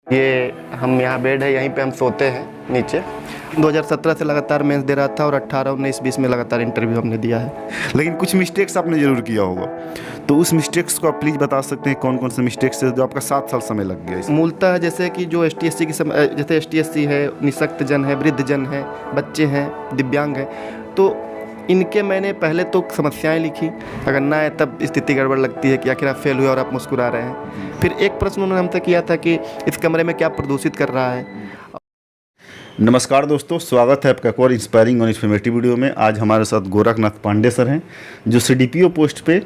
ये हम यहाँ बेड है, यहीं पे हम सोते हैं नीचे। 2017 से लगातार मेंस दे रहा था और 18, 19, 20 में लगातार इंटरव्यू हमने दिया है। लेकिन कुछ मिस्टेक्स आपने ज़रूर किया होगा, तो उस मिस्टेक्स को आप प्लीज़ बता सकते हैं कौन कौन से मिस्टेक्स है जो आपका 7 साल समय लग गया इसमें? मूलतः जैसे कि जो ST/SC की जैसे ST/SC है, निःशक्त जन है, वृद्ध जन है, बच्चे हैं, दिव्यांग हैं, तो इनके मैंने पहले तो समस्याएं लिखी। अगर ना है तब स्थिति गड़बड़ लगती है कि आखिर आप फेल हुए और आप मुस्कुरा रहे हैं। फिर एक प्रश्न उन्होंने हमसे किया था कि इस कमरे में क्या प्रदूषित कर रहा है। नमस्कार दोस्तों, स्वागत है आपका एक और इंस्पायरिंग और इन्फॉर्मेटिव वीडियो में। आज हमारे साथ गोरखनाथ पांडे सर हैं जो CDPO पोस्ट पे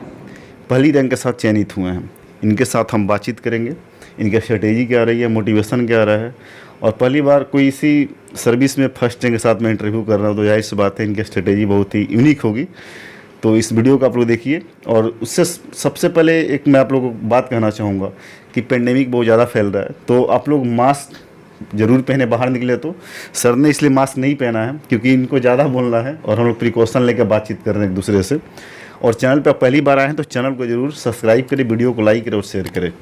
पहली रैंक के साथ चयनित हुए हैं। इनके साथ हम बातचीत करेंगे, इनकी स्ट्रेटेजी क्या रही है, मोटिवेशन क्या रहा है, और पहली बार कोई इसी सर्विस में फर्स्ट रैंक के साथ मैं इंटरव्यू कर रहा हूँ तो जाहिर सी बात है इनकी स्ट्रेटेजी बहुत ही यूनिक होगी। तो इस वीडियो को आप लोग देखिए। और उससे सबसे पहले एक मैं आप लोगों को बात कहना चाहूँगा कि पेंडेमिक बहुत ज़्यादा फैल रहा है, तो आप लोग मास्क ज़रूर पहने बाहर निकले। तो सर ने इसलिए मास्क नहीं पहना है क्योंकि इनको ज़्यादा बोलना है और हम लोग प्रिकॉशन लेकर बातचीत कर रहे हैं एक दूसरे से। और चैनल पर पहली बार आए हैं तो चैनल को ज़रूर सब्सक्राइब करें, वीडियो को लाइक करें और शेयर करें।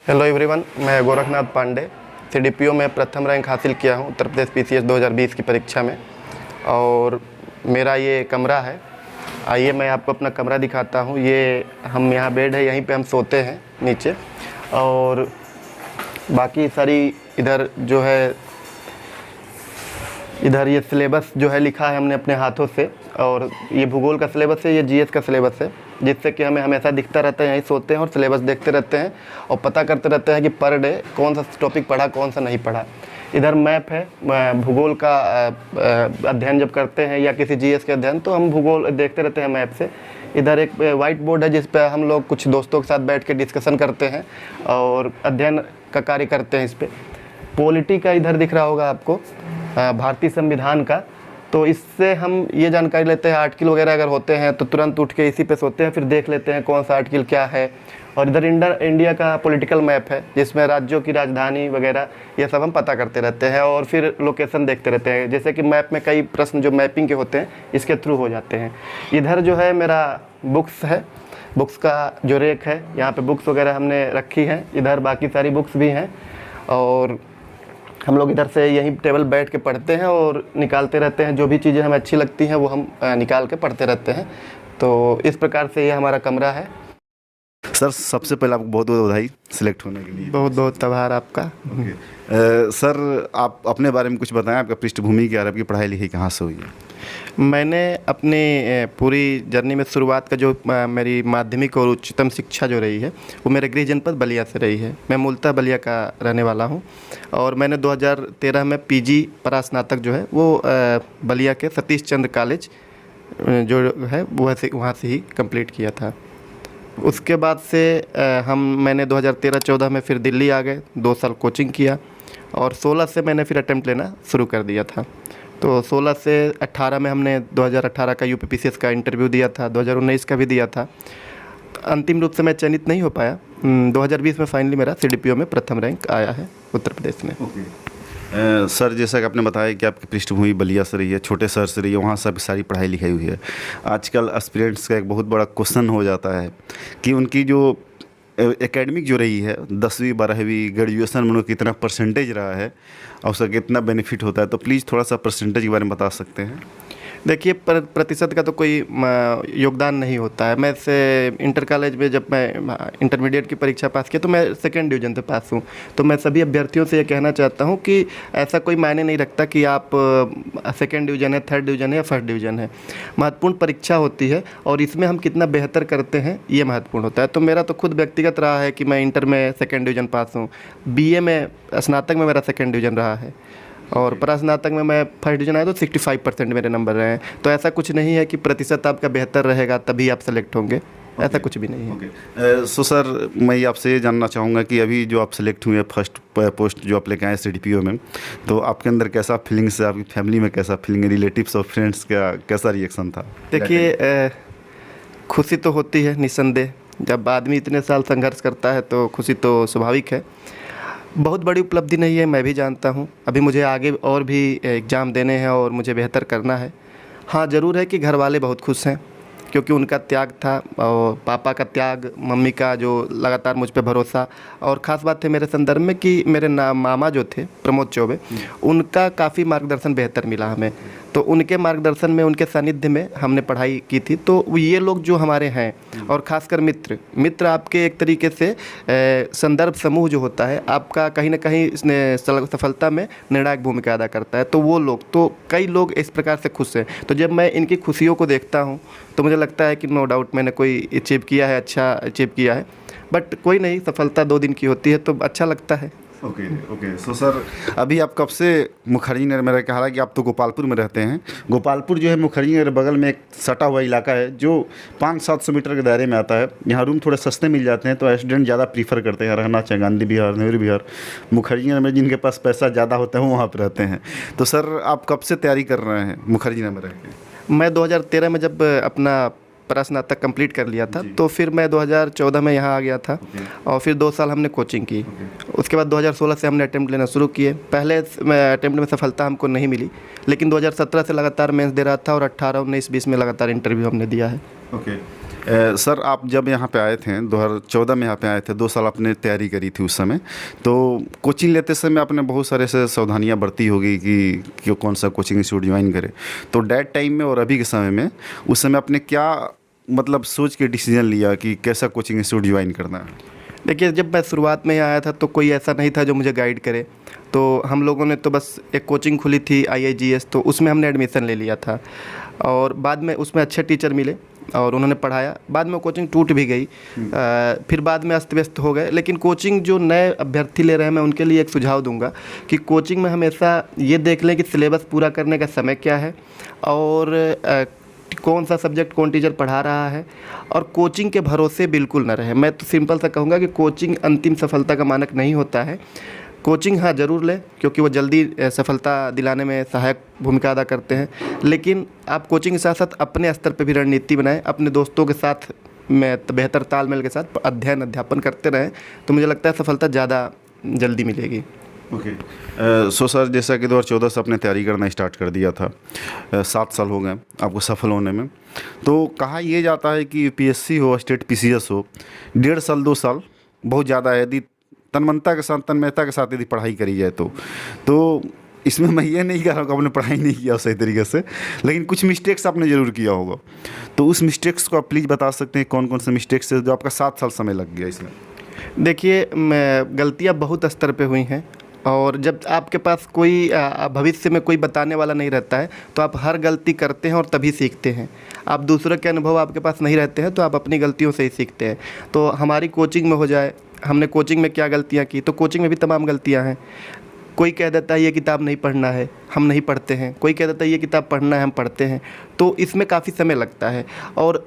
हेलो एवरीवन, मैं गोरखनाथ पांडे CDPO में प्रथम रैंक हासिल किया हूँ उत्तर प्रदेश PCS 2020 की परीक्षा में। और मेरा ये कमरा है, आइए मैं आपको अपना कमरा दिखाता हूँ। ये हम यहाँ बेड है, यहीं पे हम सोते हैं नीचे। और बाकी सारी इधर जो है, इधर ये सिलेबस जो है लिखा है हमने अपने हाथों से। और ये भूगोल का सिलेबस है, ये GS का सिलेबस है, जिससे कि हमें हमेशा दिखता रहता है। यहीं सोते हैं और सिलेबस देखते रहते हैं और पता करते रहते हैं कि पर डे कौन सा टॉपिक पढ़ा, कौन सा नहीं पढ़ा। इधर मैप है, भूगोल का अध्ययन जब करते हैं या किसी GS के अध्ययन, तो हम भूगोल देखते रहते हैं मैप से। इधर एक वाइट बोर्ड है जिस पर हम लोग कुछ दोस्तों के साथ बैठ के डिस्कशन करते हैं और अध्ययन का कार्य करते हैं इस पर। पॉलिटी का इधर दिख रहा होगा आपको, भारतीय संविधान का। तो इससे हम ये जानकारी लेते हैं, आर्टिकल वगैरह अगर होते हैं तो तुरंत उठ के इसी पे सोते हैं, फिर देख लेते हैं कौन सा आर्टिकल क्या है। और इधर इंडिया का पॉलिटिकल मैप है जिसमें राज्यों की राजधानी वगैरह ये सब हम पता करते रहते हैं और फिर लोकेशन देखते रहते हैं। जैसे कि मैप में कई प्रश्न जो मैपिंग के होते हैं इसके थ्रू हो जाते हैं। इधर जो है मेरा बुक्स है, बुक्स का जो रेक है, यहाँ पे बुक्स वगैरह हमने रखी हैं। इधर बाकी सारी बुक्स भी हैं और हम लोग इधर से यहीं टेबल बैठ के पढ़ते हैं और निकालते रहते हैं। जो भी चीज़ें हमें अच्छी लगती हैं वो हम निकाल के पढ़ते रहते हैं। तो इस प्रकार से ये हमारा कमरा है। सर सबसे पहले आपको बहुत बहुत बधाई सिलेक्ट होने के लिए। बहुत बहुत आभार आपका। सर आप अपने बारे में कुछ बताएं, आपका पृष्ठभूमि क्या है, आपकी पढ़ाई लिखाई कहाँ से हुई है? मैंने अपनी पूरी जर्नी में शुरुआत का जो मेरी माध्यमिक और उच्चतम शिक्षा जो रही है वो मेरे गृह जनपद बलिया से रही है। मैं मूलतः बलिया का रहने वाला हूँ और मैंने 2013 में PG परास्नातक जो है वो बलिया के सतीश चंद्र कॉलेज जो है वो वहाँ से ही कंप्लीट किया था। उसके बाद से मैंने 2013-14 में फिर दिल्ली आ गए, 2 साल कोचिंग किया और 16 से मैंने फिर अटेम्प्ट लेना शुरू कर दिया था। तो 16 से 18 में हमने 2018 का UP PCS का इंटरव्यू दिया था, 2019 का भी दिया था। अंतिम रूप से मैं चयनित नहीं हो पाया। 2020 में फाइनली मेरा CDPO में प्रथम रैंक आया है उत्तर प्रदेश में। सर जैसा कि आपने बताया कि आपकी पृष्ठभूमि बलिया से रही है, छोटे शहर से रही है, वहाँ सब सारी पढ़ाई लिखाई हुई है। आजकल एस्पिरेंट्स का एक बहुत बड़ा क्वेश्चन हो जाता है कि उनकी जो एकेडमिक जो रही है 10वीं 12वीं ग्रेजुएशन में उनका कितना परसेंटेज रहा है और उसका कितना बेनिफिट होता है, तो प्लीज़ थोड़ा सा परसेंटेज के बारे में बता सकते हैं? देखिए, प्रतिशत का तो कोई योगदान नहीं होता है। मैं से इंटर कॉलेज में जब मैं इंटरमीडिएट की परीक्षा पास किया तो मैं 2nd डिवीज़न से पास हूँ। तो मैं सभी अभ्यर्थियों से ये कहना चाहता हूँ कि ऐसा कोई मायने नहीं रखता कि आप 2nd डिवीज़न है, 3rd डिवीज़न है या 1st डिवीज़न है। महत्वपूर्ण परीक्षा होती है और इसमें हम कितना बेहतर करते हैं ये महत्वपूर्ण होता है। तो मेरा तो खुद व्यक्तिगत रहा है कि मैं इंटर में 2nd डिवीज़न पास हूँ, BA में स्नातक में मेरा 2nd डिवीज़न रहा है और परास्नातक में मैं 1st डिवीज़न आया तो 65% मेरे नंबर रहे हैं। तो ऐसा कुछ नहीं है कि प्रतिशत आपका बेहतर रहेगा तभी आप सेलेक्ट होंगे, ऐसा कुछ भी नहीं है। सो सर मैं आपसे ये जानना चाहूँगा कि अभी जो आप सेलेक्ट हुए फर्स्ट पोस्ट जो आप लेके आए CDPO में, तो आपके अंदर कैसा फीलिंग्स है, आपकी फैमिली में कैसा फीलिंग है, रिलेटिव्स और फ्रेंड्स का कैसा रिएक्शन था? देखिए, खुशी तो होती है निस्संदेह। जब आदमी इतने साल संघर्ष करता है तो खुशी तो स्वाभाविक है। बहुत बड़ी उपलब्धि नहीं है, मैं भी जानता हूँ। अभी मुझे आगे और भी एग्ज़ाम देने हैं और मुझे बेहतर करना है। हाँ ज़रूर है कि घर वाले बहुत खुश हैं क्योंकि उनका त्याग था, और पापा का त्याग, मम्मी का जो लगातार मुझ पे भरोसा, और ख़ास बात है मेरे संदर्भ में कि मेरे मामा जो थे प्रमोद चौबे, उनका काफ़ी मार्गदर्शन बेहतर मिला हमें। तो उनके मार्गदर्शन में, उनके सानिध्य में हमने पढ़ाई की थी। तो ये लोग जो हमारे हैं, और ख़ासकर मित्र आपके एक तरीके से संदर्भ समूह जो होता है आपका, कहीं ना कहीं इसने सफलता में निर्णायक भूमिका अदा करता है। तो वो लोग, तो कई लोग इस प्रकार से खुश हैं। तो जब मैं इनकी खुशियों को देखता हूँ तो मुझे लगता है कि नो डाउट मैंने कोई अचीव किया है, अच्छा अचीव किया है। बट कोई नहीं, सफलता 2 दिन की होती है, तो अच्छा लगता है। ओके सो सर, अभी आप कब से मुखर्जी नगर में रह के, हालांकि आप तो गोपालपुर में रहते हैं, गोपालपुर जो है मुखर्जी नगर बगल में एक सटा हुआ इलाका है जो 500-700 मीटर के दायरे में आता है। यहाँ रूम थोड़े सस्ते मिल जाते हैं, तो स्टूडेंट ज़्यादा प्रीफर करते हैं रहना, चाहे गांधी विहार, नेहरू विहार। मुखर्जी नगर में जिनके पास पैसा ज़्यादा होता है वो वहाँ पर रहते हैं। तो सर आप कब से तैयारी कर रहे हैं मुखर्जी नगर में रह के? मैं 2013 में जब अपना स्नातक कंप्लीट कर लिया था, तो फिर मैं 2014 में यहाँ आ गया था, और फिर 2 साल हमने कोचिंग की। उसके बाद 2016 से हमने अटेम्प्ट लेना शुरू किए। पहले अटेम्प्ट में सफलता हमको नहीं मिली, लेकिन 2017 से लगातार मेंस दे रहा था, और 18, 19, 20 में लगातार इंटरव्यू हमने दिया है। सर आप जब यहाँ पे आए थे 2014 में यहाँ पे आए थे, 2 साल आपने तैयारी करी थी उस समय, तो कोचिंग लेते समय आपने बहुत सारे से सावधानियाँ बरती होगी कि कौन सा कोचिंग इंस्टीट्यूट ज्वाइन करे। तो डैट टाइम में और अभी के समय में, उस समय आपने क्या मतलब सोच के डिसीजन लिया कि कैसा कोचिंग इंस्टीट्यूट ज्वाइन करना है? देखिए, जब मैं शुरुआत में आया था तो कोई ऐसा नहीं था जो मुझे गाइड करे। तो हम लोगों ने तो बस एक कोचिंग खुली थी IIGS, तो उसमें हमने एडमिशन ले लिया था, और बाद में उसमें अच्छे टीचर मिले और उन्होंने पढ़ाया। बाद में कोचिंग टूट भी गई, फिर बाद में अस्त व्यस्त हो गए। लेकिन कोचिंग जो नए अभ्यर्थी ले रहे हैं, मैं उनके लिए एक सुझाव दूंगा कि कोचिंग में हमेशा ये देख लें कि सिलेबस पूरा करने का समय क्या है, और कौन सा सब्जेक्ट कौन टीचर पढ़ा रहा है, और कोचिंग के भरोसे बिल्कुल ना रहे। मैं तो सिंपल सा कहूँगा कि कोचिंग अंतिम सफलता का मानक नहीं होता है। कोचिंग हाँ ज़रूर लें, क्योंकि वो जल्दी सफलता दिलाने में सहायक भूमिका अदा करते हैं, लेकिन आप कोचिंग के साथ साथ अपने स्तर पे भी रणनीति बनाएं, अपने दोस्तों के साथ में बेहतर तालमेल के साथ अध्ययन करते रहें, तो मुझे लगता है सफलता ज़्यादा जल्दी मिलेगी। सो सर, जैसा कि 2014 से आपने तैयारी करना स्टार्ट कर दिया था, 7 साल हो गए आपको सफल होने में। तो कहा यह जाता है कि UPSC हो, स्टेट PCS हो, 1.5 साल 2 साल बहुत ज़्यादा है। यदि तन्मयता के साथ यदि पढ़ाई करी जाए तो इसमें मैं ये नहीं कह रहा हूँ कि आपने पढ़ाई नहीं किया सही तरीके से, लेकिन कुछ मिस्टेक्स आपने ज़रूर किया होगा। तो उस मिस्टेक्स को आप प्लीज़ बता सकते हैं कौन कौन से मिस्टेक्स है जो आपका 7 साल समय लग गया इसमें? देखिए, गलतियाँ बहुत स्तर पे हुई हैं, और जब आपके पास कोई भविष्य में कोई बताने वाला नहीं रहता है, तो आप हर गलती करते हैं और तभी सीखते हैं। आप दूसरों के अनुभव आपके पास नहीं रहते हैं, तो आप अपनी गलतियों से ही सीखते हैं। तो हमारी कोचिंग में हो जाए, हमने कोचिंग में क्या गलतियाँ की, तो कोचिंग में भी तमाम गलतियाँ हैं। कोई कह देता है ये किताब नहीं पढ़ना है, हम नहीं पढ़ते हैं। कोई कह देता है ये किताब पढ़ना है, हम पढ़ते हैं। तो इसमें काफ़ी समय लगता है, और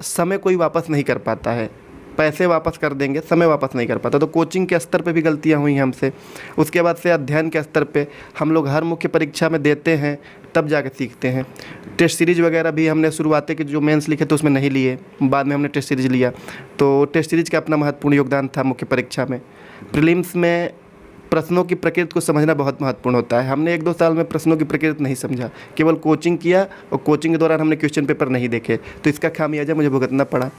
समय कोई वापस नहीं कर पाता है। पैसे वापस कर देंगे, समय वापस नहीं कर पाता। तो कोचिंग के स्तर पे भी गलतियां हुई हैं हमसे। उसके बाद से अध्ययन के स्तर पे हम लोग हर मुख्य परीक्षा में देते हैं, तब जाके सीखते हैं। टेस्ट सीरीज वगैरह भी हमने शुरुआत के जो मेंस लिखे थे उसमें नहीं लिए, बाद में हमने टेस्ट सीरीज लिया। तो टेस्ट सीरीज का अपना महत्वपूर्ण योगदान था मुख्य परीक्षा में। प्रीलिम्स में प्रश्नों की प्रकृति को समझना बहुत महत्वपूर्ण होता है। हमने 1-2 साल में प्रश्नों की प्रकृति नहीं समझा, केवल कोचिंग किया, और कोचिंग के दौरान हमने क्वेश्चन पेपर नहीं देखे, तो इसका खामियाजा मुझे भुगतना पड़ा।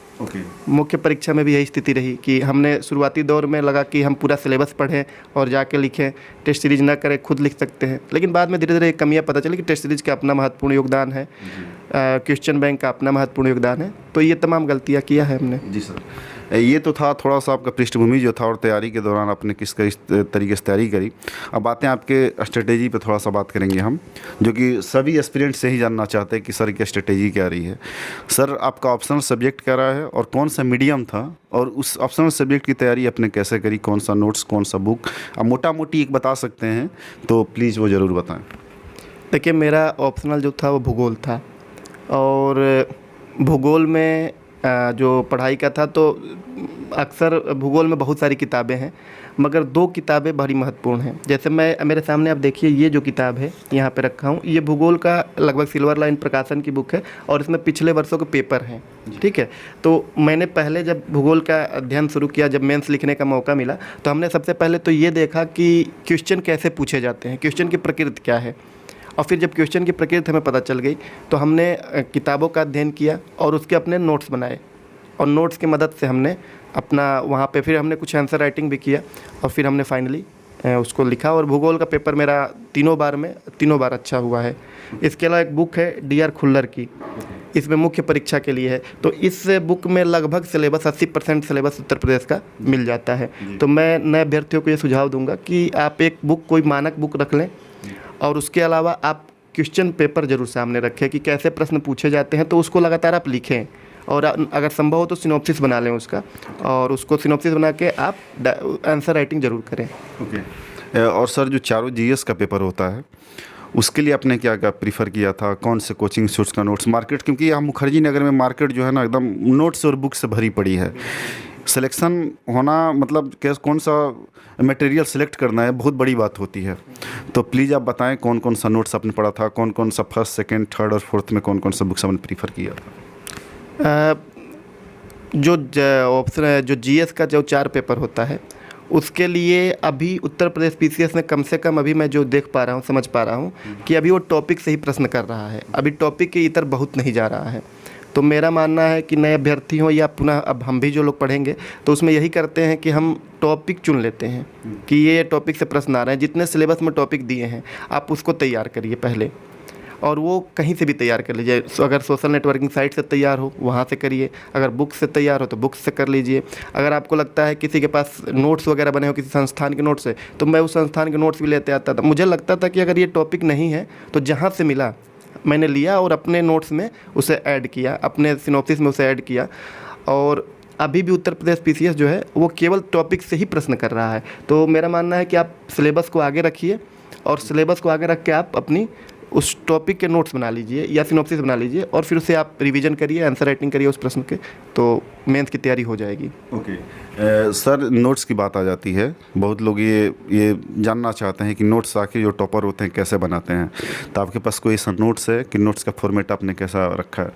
मुख्य परीक्षा में भी यही स्थिति रही कि हमने शुरुआती दौर में लगा कि हम पूरा सिलेबस पढ़ें और जाके लिखें, टेस्ट सीरीज ना करें, खुद लिख सकते हैं। लेकिन बाद में धीरे धीरे कमियाँ पता चली कि टेस्ट सीरीज का अपना महत्वपूर्ण योगदान है, क्वेश्चन बैंक का अपना महत्वपूर्ण योगदान है। तो ये तमाम गलतियाँ किया है हमने। जी सर, ये तो था थोड़ा सा आपका पृष्ठभूमि जो था, और तैयारी के दौरान आपने किस तरीके से तैयारी करी। अब आते हैं आपके स्ट्रेटेजी पे, थोड़ा सा बात करेंगे हम, जो कि सभी एस्पिरेंट से ही जानना चाहते हैं कि सर की स्ट्रेटेजी क्या रही है। सर आपका ऑप्शनल सब्जेक्ट क्या रहा है, और कौन सा मीडियम था, और उस ऑप्शनल सब्जेक्ट की तैयारी आपने कैसे करी, कौन सा नोट्स, कौन सा बुक, आप मोटा मोटी एक बता सकते हैं तो प्लीज़ वो ज़रूर बताएँ। देखिए, मेरा ऑप्शनल जो था वो भूगोल था, और भूगोल में जो पढ़ाई का था, तो अक्सर भूगोल में बहुत सारी किताबें हैं, मगर 2 किताबें बड़ी महत्वपूर्ण हैं। जैसे मेरे सामने आप देखिए, ये जो किताब है यहाँ पे रखा हूँ, ये भूगोल का लगभग सिल्वर लाइन प्रकाशन की बुक है, और इसमें पिछले वर्षों के पेपर हैं। ठीक है, तो मैंने पहले जब भूगोल का अध्ययन शुरू किया, जब मेंस लिखने का मौका मिला, तो हमने सबसे पहले तो ये देखा कि क्वेश्चन कैसे पूछे जाते हैं, क्वेश्चन की प्रकृति क्या है, और फिर जब क्वेश्चन की प्रकृति हमें पता चल गई तो हमने किताबों का अध्ययन किया और उसके अपने नोट्स बनाए, और नोट्स की मदद से हमने अपना वहाँ पे फिर हमने कुछ आंसर राइटिंग भी किया और फिर हमने फाइनली उसको लिखा। और भूगोल का पेपर मेरा तीनों बार अच्छा हुआ है। इसके अलावा एक बुक है डी आर खुल्लर की, इसमें मुख्य परीक्षा के लिए है। तो इस बुक में लगभग सिलेबस 80% सिलेबस उत्तर प्रदेश का मिल जाता है। तो मैं नए अभ्यर्थियों को ये सुझाव दूंगा कि आप एक बुक, कोई मानक बुक रख लें, और उसके अलावा आप क्वेश्चन पेपर ज़रूर सामने रखें कि कैसे प्रश्न पूछे जाते हैं, तो उसको लगातार आप लिखें। और अगर संभव हो तो सिनॉप्सिस बना लें उसका, और उसको सिनॉप्सिस बना के आप आंसर राइटिंग ज़रूर करें। ओके। और सर जो चारों जीएस का पेपर होता है उसके लिए आपने क्या क्या प्रीफर किया था, कौन से कोचिंग इंस्टीट्यूट्स का नोट्स, मार्केट, क्योंकि यहाँ मुखर्जी नगर में मार्केट जो है ना एकदम नोट्स और बुक से भरी पड़ी है। सिलेक्शन होना मतलब कैसे, कौन सा मटेरियल सेलेक्ट करना है, बहुत बड़ी बात होती है। तो प्लीज़ आप बताएं कौन कौन सा नोट्स आपने पढ़ा था, कौन कौन सा फर्स्ट, सेकंड, थर्ड और फोर्थ में कौन कौन सा बुक्स आपने प्रीफर किया था। जो ऑप्शन है, जो जीएस का जो 4 पेपर होता है उसके लिए अभी उत्तर प्रदेश पीसीएस ने कम से कम, अभी मैं जो देख पा रहा हूँ, समझ पा रहा हूँ कि अभी वो टॉपिक से ही प्रश्न कर रहा है, अभी टॉपिक के इतर बहुत नहीं जा रहा है। तो मेरा मानना है कि नए अभ्यर्थी हों या पुनः अब हम भी जो लोग पढ़ेंगे तो उसमें यही करते हैं कि हम टॉपिक चुन लेते हैं कि ये टॉपिक से प्रश्न आ रहे हैं। जितने सिलेबस में टॉपिक दिए हैं आप उसको तैयार करिए पहले, और वो कहीं से भी तैयार कर लीजिए। अगर सोशल नेटवर्किंग साइट से तैयार हो वहाँ से करिए, अगर बुक से तैयार हो तो बुक से कर लीजिए। अगर आपको लगता है किसी के पास नोट्स वगैरह बने हो किसी संस्थान के नोट्स से, तो मैं उस संस्थान के नोट्स भी लेते आता था। मुझे लगता था कि अगर ये टॉपिक नहीं है तो जहाँ से मिला मैंने लिया और अपने नोट्स में उसे ऐड किया, अपने सिनॉप्सिस में उसे ऐड किया। और अभी भी उत्तर प्रदेश पीसीएस जो है वो केवल टॉपिक से ही प्रश्न कर रहा है। तो मेरा मानना है कि आप सिलेबस को आगे रखिए, और सिलेबस को आगे रख के आप अपनी उस टॉपिक के नोट्स बना लीजिए या सिनॉप्सिस बना लीजिए, और फिर उसे आप रिवीजन करिए, आंसर राइटिंग करिए उस प्रश्न के, तो मेंस की तैयारी हो जाएगी। ओके। सर नोट्स की बात आ जाती है, बहुत लोग ये जानना चाहते हैं कि नोट्स आखिर जो टॉपर होते हैं कैसे बनाते हैं। तो आपके पास कोई ऐसा नोट्स है कि नोट्स का फॉर्मेट आपने कैसा रखा है?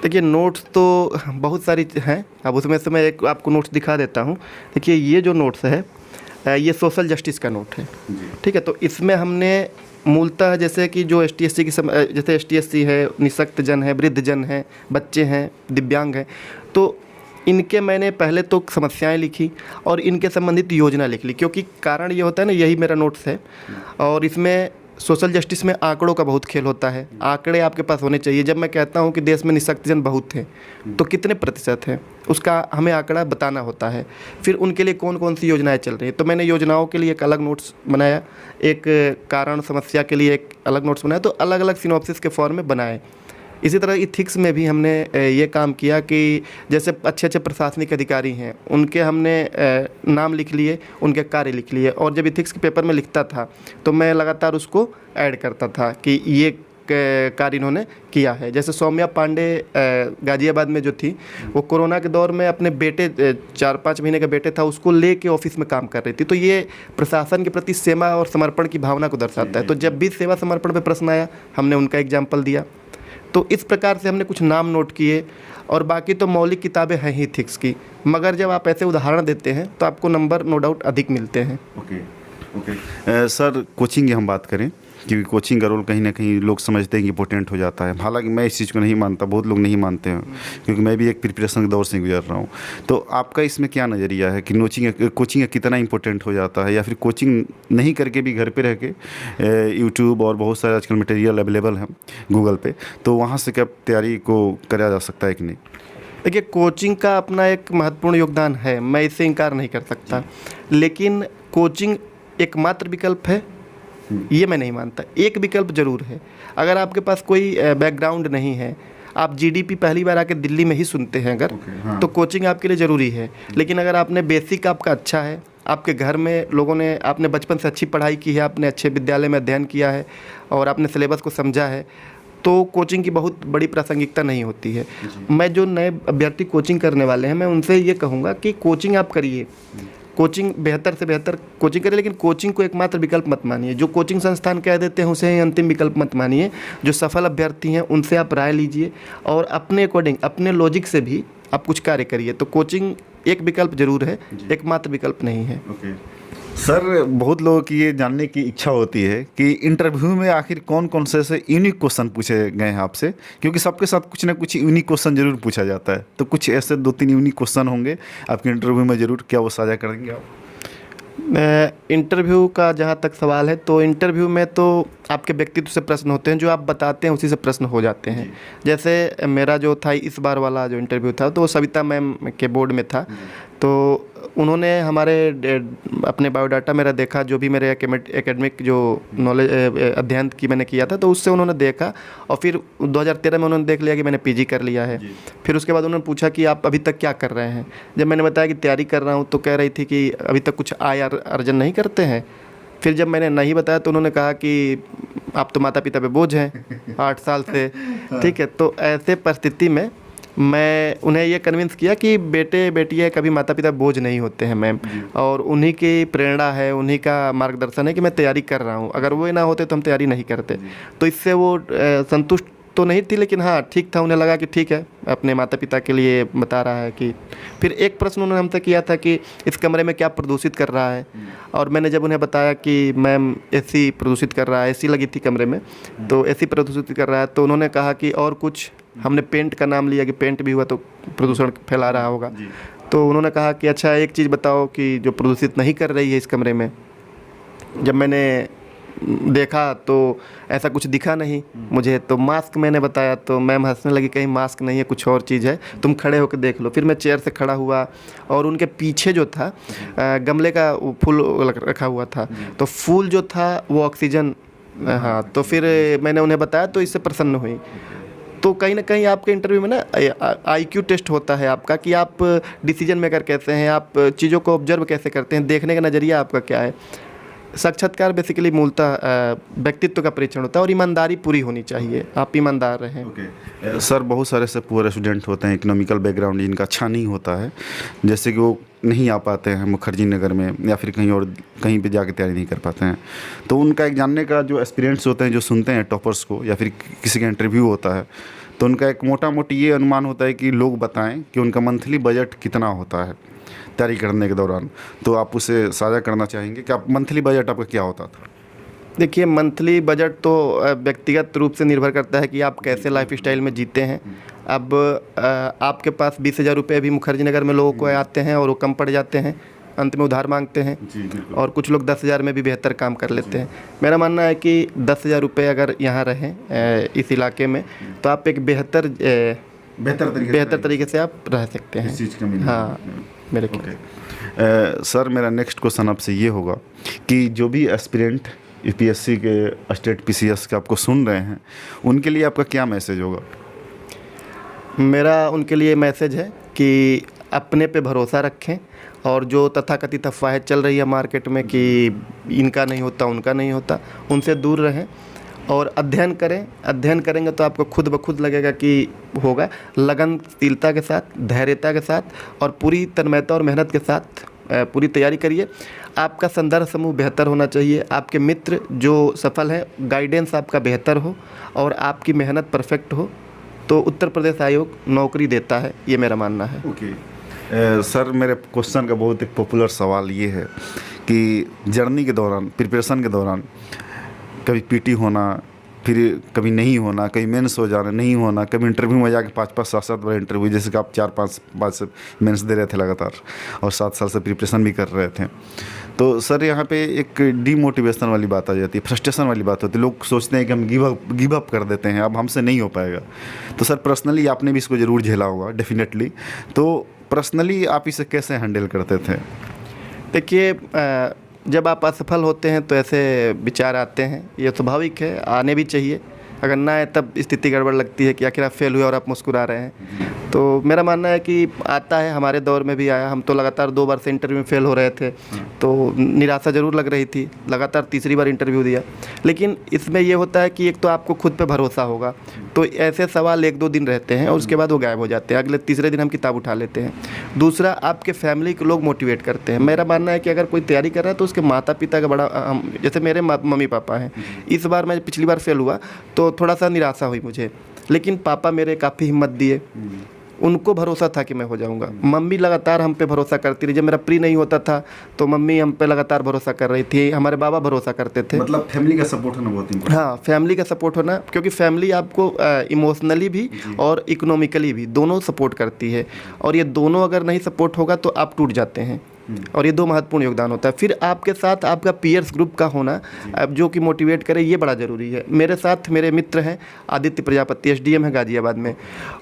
देखिए नोट्स तो बहुत सारी हैं, अब उसमें से मैं एक आपको नोट्स दिखा देता हूँ। देखिए ये जो नोट्स है ये सोशल जस्टिस का नोट है, ठीक है। तो इसमें हमने मूलतः जैसे कि जो एसटी/एससी की जैसे एसटी/एससी है, निःशक्त जन है, वृद्ध जन है, बच्चे हैं, दिव्यांग हैं, तो इनके मैंने पहले तो समस्याएं लिखी और इनके संबंधित योजना लिख ली, क्योंकि कारण ये होता है ना, यही मेरा नोट्स है। और इसमें सोशल जस्टिस में आंकड़ों का बहुत खेल होता है, आंकड़े आपके पास होने चाहिए। जब मैं कहता हूँ कि देश में निःशक्त जन बहुत हैं, तो कितने प्रतिशत हैं उसका हमें आंकड़ा बताना होता है। फिर उनके लिए कौन कौन सी योजनाएं चल रही हैं, तो मैंने योजनाओं के लिए एक अलग नोट्स बनाया, एक कारण समस्या के लिए एक अलग नोट्स बनाया, तो अलग अलग सिनॉप्सिस के फॉर्म में बनाए। इसी तरह इथिक्स में भी हमने ये काम किया कि जैसे अच्छे अच्छे प्रशासनिक अधिकारी हैं उनके हमने नाम लिख लिए, उनके कार्य लिख लिए, और जब इथिक्स के पेपर में लिखता था तो मैं लगातार उसको ऐड करता था कि ये कार्य इन्होंने किया है। जैसे सौम्या पांडे गाज़ियाबाद में जो थी, वो कोरोना के दौर में अपने बेटे 4-5 महीने का बेटे था, उसको ले के ऑफिस में काम कर रही थी। तो ये प्रशासन के प्रति सेवा और समर्पण की भावना को दर्शाता है। तो जब भी सेवा समर्पण पे प्रश्न आया हमने उनका एग्जाम्पल दिया। तो इस प्रकार से हमने कुछ नाम नोट किए, और बाकी तो मौलिक किताबें हैं ही इथिक्स की, मगर जब आप ऐसे उदाहरण देते हैं तो आपको नंबर नो डाउट अधिक मिलते हैं। ओके। सर कोचिंग की हम बात करें, क्योंकि कोचिंग का रोल कहीं ना कहीं लोग समझते हैं कि इंपॉर्टेंट हो जाता है। हालांकि मैं इस चीज़ को नहीं मानता, बहुत लोग नहीं मानते हैं, क्योंकि मैं भी एक प्रिपरेशन के दौर से गुजर रहा हूँ। तो आपका इसमें क्या नज़रिया है कि कोचिंग कितना इंपॉर्टेंट हो जाता है, या फिर कोचिंग नहीं करके भी घर पे रह के यूट्यूब और बहुत सारे आजकल मटेरियल अवेलेबल हैं गूगल पे, तो वहाँ से क्या तैयारी को करा जा सकता है कि नहीं? देखिए कोचिंग का अपना एक महत्वपूर्ण योगदान है, मैं इससे इनकार नहीं कर सकता, लेकिन कोचिंग एकमात्र विकल्प है ये मैं नहीं मानता। एक विकल्प जरूर है, अगर आपके पास कोई बैकग्राउंड नहीं है, आप जीडीपी पहली बार आके दिल्ली में ही सुनते हैं अगर, हाँ। तो कोचिंग आपके लिए ज़रूरी है। लेकिन अगर आपने बेसिक आपका अच्छा है, आपके घर में लोगों ने, आपने बचपन से अच्छी पढ़ाई की है, आपने अच्छे विद्यालय में अध्ययन किया है और आपने सिलेबस को समझा है, तो कोचिंग की बहुत बड़ी प्रासंगिकता नहीं होती है। मैं जो नए अभ्यर्थी कोचिंग करने वाले हैं मैं उनसे ये कहूँगा कि कोचिंग आप करिए, कोचिंग बेहतर से बेहतर कोचिंग करिए, लेकिन कोचिंग को एकमात्र विकल्प मत मानिए। जो कोचिंग संस्थान कह देते हैं उसे ही अंतिम विकल्प मत मानिए। जो सफल अभ्यर्थी हैं उनसे आप राय लीजिए और अपने अकॉर्डिंग, अपने लॉजिक से भी आप कुछ कार्य करिए। तो कोचिंग एक विकल्प जरूर है, एकमात्र विकल्प नहीं है। ओके। सर बहुत लोगों की ये जानने की इच्छा होती है कि इंटरव्यू में आखिर कौन कौन से ऐसे यूनिक क्वेश्चन पूछे गए हैं आपसे, क्योंकि सबके साथ कुछ ना कुछ यूनिक क्वेश्चन जरूर पूछा जाता है। तो कुछ ऐसे 2-3 यूनिक क्वेश्चन होंगे आपके इंटरव्यू में जरूर, क्या वो साझा करेंगे आप? इंटरव्यू का जहाँ तक सवाल है, तो इंटरव्यू में तो आपके व्यक्तित्व से प्रश्न होते हैं, जो आप बताते हैं उसी से प्रश्न हो जाते हैं। जैसे मेरा जो था इस बार वाला जो इंटरव्यू था, तो वो सविता मैम के बोर्ड में था। तो उन्होंने अपने बायोडाटा मेरा देखा, जो भी मेरे एकेडमिक जो नॉलेज अध्ययन की मैंने किया था, तो उससे उन्होंने देखा और फिर 2013 में उन्होंने देख लिया कि मैंने पीजी कर लिया है। फिर उसके बाद उन्होंने पूछा कि आप अभी तक क्या कर रहे हैं। जब मैंने बताया कि तैयारी कर रहा हूँ, तो कह रही थी कि अभी तक कुछ आय अर्जन नहीं करते हैं। फिर जब मैंने नहीं बताया तो उन्होंने कहा कि आप तो माता पिता पे बोझ हैं 8 साल से, ठीक है। तो ऐसे परिस्थिति में मैं उन्हें ये कन्विंस किया कि बेटे बेटियाँ कभी माता पिता बोझ नहीं होते हैं मैम, और उन्हीं की प्रेरणा है, उन्हीं का मार्गदर्शन है कि मैं तैयारी कर रहा हूँ। अगर वो ना होते तो हम तैयारी नहीं करते। तो इससे वो संतुष्ट तो नहीं थी, लेकिन हाँ ठीक था, उन्हें लगा कि ठीक है अपने माता पिता के लिए बता रहा है। कि फिर एक प्रश्न उन्होंने हमसे किया था कि इस कमरे में क्या प्रदूषित कर रहा है, और मैंने जब उन्हें बताया कि मैम एसी प्रदूषित कर रहा है, एसी लगी थी कमरे में, तो एसी प्रदूषित कर रहा है, तो उन्होंने कहा कि और कुछ। हमने पेंट का नाम लिया कि पेंट भी हुआ तो प्रदूषण फैला रहा होगा। तो उन्होंने कहा कि अच्छा एक चीज़ बताओ कि जो प्रदूषित नहीं कर रही है इस कमरे में। जब मैंने देखा तो ऐसा कुछ दिखा नहीं मुझे, तो मास्क मैंने बताया, तो मैम हंसने लगी, कहीं मास्क नहीं है कुछ और चीज़ है, तुम खड़े होकर देख लो। फिर मैं चेयर से खड़ा हुआ और उनके पीछे जो था गमले का फूल रखा हुआ था, तो फूल जो था वो ऑक्सीजन, हाँ। तो फिर मैंने उन्हें बताया, तो इससे प्रसन्न हुई। तो कहीं ना कहीं आपके इंटरव्यू में ना IQ टेस्ट होता है आपका, कि आप डिसीजन मेकर कैसे हैं, आप चीज़ों को ऑब्जर्व कैसे करते हैं, देखने का नज़रिया आपका क्या है। साक्षात्कार बेसिकली मूलतः व्यक्तित्व का परीक्षण होता है, और ईमानदारी पूरी होनी चाहिए, आप ईमानदार रहें। सर बहुत सारे ऐसे पुअर स्टूडेंट होते हैं, इकोनॉमिकल बैकग्राउंड जिनका अच्छा नहीं होता है, जैसे कि वो नहीं आ पाते हैं मुखर्जी नगर में या फिर कहीं और कहीं पे जाके तैयारी नहीं कर पाते हैं। तो उनका एक जानने का जो एक्सपीरियंस होते हैं, जो सुनते हैं टॉपर्स को या फिर किसी का इंटरव्यू होता है, तो उनका एक मोटा मोटी ये अनुमान होता है कि लोग बताएं कि उनका मंथली बजट कितना होता है तैयारी करने के दौरान। तो आप उसे साझा करना चाहेंगे कि आप मंथली बजट आपका क्या होता था? देखिए, मंथली बजट तो व्यक्तिगत रूप से निर्भर करता है कि आप कैसे लाइफ स्टाइल में जीते हैं। अब आपके पास 20,000 रुपये भी मुखर्जी नगर में लोगों को आते हैं और वो कम पड़ जाते हैं, अंत में उधार मांगते हैं। और कुछ लोग 10,000 में भी बेहतर काम कर लेते हैं। मेरा मानना है कि 10,000 रुपये अगर यहाँ रहें इस इलाके में, तो आप एक बेहतर तरीके से आप रह सकते हैं। हाँ, मेरे सर मेरा नेक्स्ट क्वेश्चन आपसे ये होगा कि जो भी एस्पिरेंट UPSC के स्टेट PCS के आपको सुन रहे हैं, उनके लिए आपका क्या मैसेज होगा? मेरा उनके लिए मैसेज है कि अपने पे भरोसा रखें, और जो तथाकथित अफवाहें चल रही है मार्केट में कि इनका नहीं होता उनका नहीं होता, उनसे दूर रहें और अध्ययन करें। अध्ययन करेंगे तो आपको खुद ब खुद लगेगा कि होगा। लगनशीलता के साथ, धैर्यता के साथ और पूरी तन्मयता और मेहनत के साथ पूरी तैयारी करिए। आपका संदर्भ समूह बेहतर होना चाहिए, आपके मित्र जो सफल हैं गाइडेंस आपका बेहतर हो, और आपकी मेहनत परफेक्ट हो, तो उत्तर प्रदेश आयोग नौकरी देता है, ये मेरा मानना है। सर मेरे क्वेश्चन का बहुत एक पॉपुलर सवाल ये है कि जर्नी के दौरान, प्रिपरेशन के दौरान कभी PT होना, फिर कभी नहीं होना, कभी मेंस हो जाना, नहीं होना, कभी इंटरव्यू में जाके 5-5, 7-7 बार इंटरव्यू, जैसे कि आप 4-5 से मेंस दे रहे थे लगातार और 7 साल से प्रिपरेशन भी कर रहे थे। तो सर यहाँ पे एक डीमोटिवेशन वाली बात आ जाती है, फ्रस्ट्रेशन वाली बात होती है। लोग सोचते हैं कि हम गिव अप कर देते हैं, अब हमसे नहीं हो पाएगा। तो सर पर्सनली आपने भी इसको ज़रूर झेला होगा डेफिनेटली, तो पर्सनली आप इसे कैसे हैंडल करते थे? देखिए, जब आप असफल होते हैं तो ऐसे विचार आते हैं, ये स्वाभाविक है, आने भी चाहिए। अगर ना आए तब स्थिति गड़बड़ लगती है कि आखिर आप फेल हुए और आप मुस्कुरा रहे हैं। तो मेरा मानना है कि आता है, हमारे दौर में भी आया। हम तो लगातार 2 बार से इंटरव्यू में फेल हो रहे थे, तो निराशा ज़रूर लग रही थी। लगातार तीसरी बार इंटरव्यू दिया, लेकिन इसमें ये होता है कि एक तो आपको खुद पे भरोसा होगा, तो ऐसे सवाल 1-2 दिन रहते हैं और उसके बाद वो गायब हो जाते हैं। अगले तीसरे दिन हम किताब उठा लेते हैं। दूसरा, आपके फैमिली के लोग मोटिवेट करते हैं। मेरा मानना है कि अगर कोई तैयारी कर रहा है तो उसके माता पिता का बड़ा जैसे मेरे मम्मी पापा हैं। इस बार मैं पिछली बार फेल हुआ तो थोड़ा सा निराशा हुई मुझे, लेकिन पापा मेरे काफ़ी हिम्मत दिए। उनको भरोसा था कि मैं हो जाऊंगा। मम्मी लगातार हम पे भरोसा करती रही। जब मेरा प्री नहीं होता था तो मम्मी हम पे लगातार भरोसा कर रही थी, हमारे बाबा भरोसा करते थे। मतलब फैमिली का सपोर्ट होना बहुत इम्पोर्टेंट। हाँ, फैमिली का सपोर्ट होना, क्योंकि फैमिली आपको इमोशनली भी और इकोनॉमिकली भी दोनों सपोर्ट करती है, और ये दोनों अगर नहीं सपोर्ट होगा तो आप टूट जाते हैं। और ये दो महत्वपूर्ण योगदान होता है। फिर आपके साथ आपका पीयर्स ग्रुप का होना, जो कि मोटिवेट करे, ये बड़ा ज़रूरी है। मेरे साथ मेरे मित्र हैं आदित्य प्रजापति, एसडीएम है गाजियाबाद में।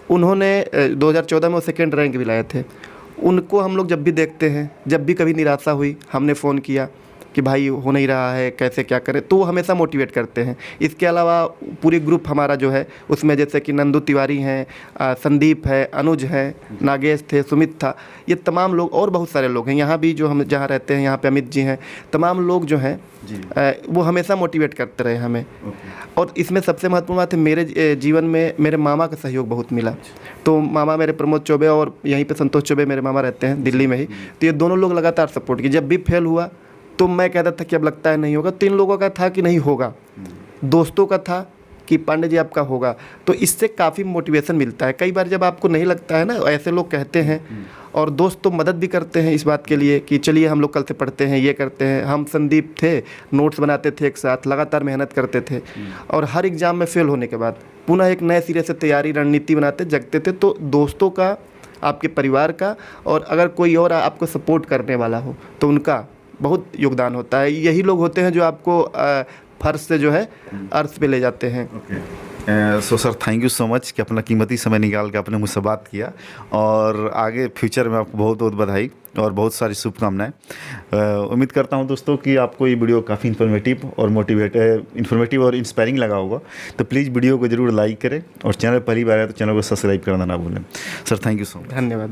उन्होंने 2014 में वो सेकेंड रैंक भी लाए थे। उनको हम लोग जब भी देखते हैं, जब भी कभी निराशा हुई, हमने फ़ोन किया कि भाई हो नहीं रहा है, कैसे क्या करें, तो वो हमेशा मोटिवेट करते हैं। इसके अलावा पूरी ग्रुप हमारा जो है उसमें जैसे कि नंदू तिवारी हैं, संदीप है, अनुज है, नागेश थे, सुमित था, ये तमाम लोग और बहुत सारे लोग हैं। यहाँ भी जो हम जहाँ रहते हैं यहाँ पे अमित जी हैं, तमाम लोग जो हैं वो हमेशा मोटिवेट करते रहे हमें। और इसमें सबसे महत्वपूर्ण बात है, मेरे जीवन में मेरे मामा का सहयोग बहुत मिला। तो मामा मेरे प्रमोद चौबे और यहीं पे संतोष चौबे मेरे मामा रहते हैं दिल्ली में ही, तो ये दोनों लोग लगातार सपोर्ट किए। जब भी फेल हुआ तो मैं कहता था कि अब लगता है नहीं होगा, तो इन लोगों का था कि नहीं होगा, दोस्तों का था कि पांडे जी आपका होगा। तो इससे काफ़ी मोटिवेशन मिलता है। कई बार जब आपको नहीं लगता है ना, ऐसे लोग कहते हैं, और दोस्त तो मदद भी करते हैं इस बात के लिए कि चलिए हम लोग कल से पढ़ते हैं, ये करते हैं। हम संदीप थे, नोट्स बनाते थे एक साथ, लगातार मेहनत करते थे, और हर एग्ज़ाम में फेल होने के बाद पुनः एक नए सिरे से तैयारी रणनीति बनाते जगते थे। तो दोस्तों का, आपके परिवार का, और अगर कोई और आपको सपोर्ट करने वाला हो तो उनका बहुत योगदान होता है। यही लोग होते हैं जो आपको फर्श से जो है अर्थ पे ले जाते हैं। So sir, thank you so much कि अपना कीमती समय निकाल के आपने मुझसे बात किया, और आगे फ्यूचर में आपको बहुत बहुत बधाई और बहुत सारी शुभकामनाएं। उम्मीद करता हूं दोस्तों कि आपको ये वीडियो काफ़ी इन्फॉर्मेटिव और इंस्पायरिंग लगा होगा। तो प्लीज़ वीडियो को ज़रूर लाइक करें, और चैनल पहली बार है तो चैनल को सब्सक्राइब करना ना भूलें। Sir, thank you so much. धन्यवाद।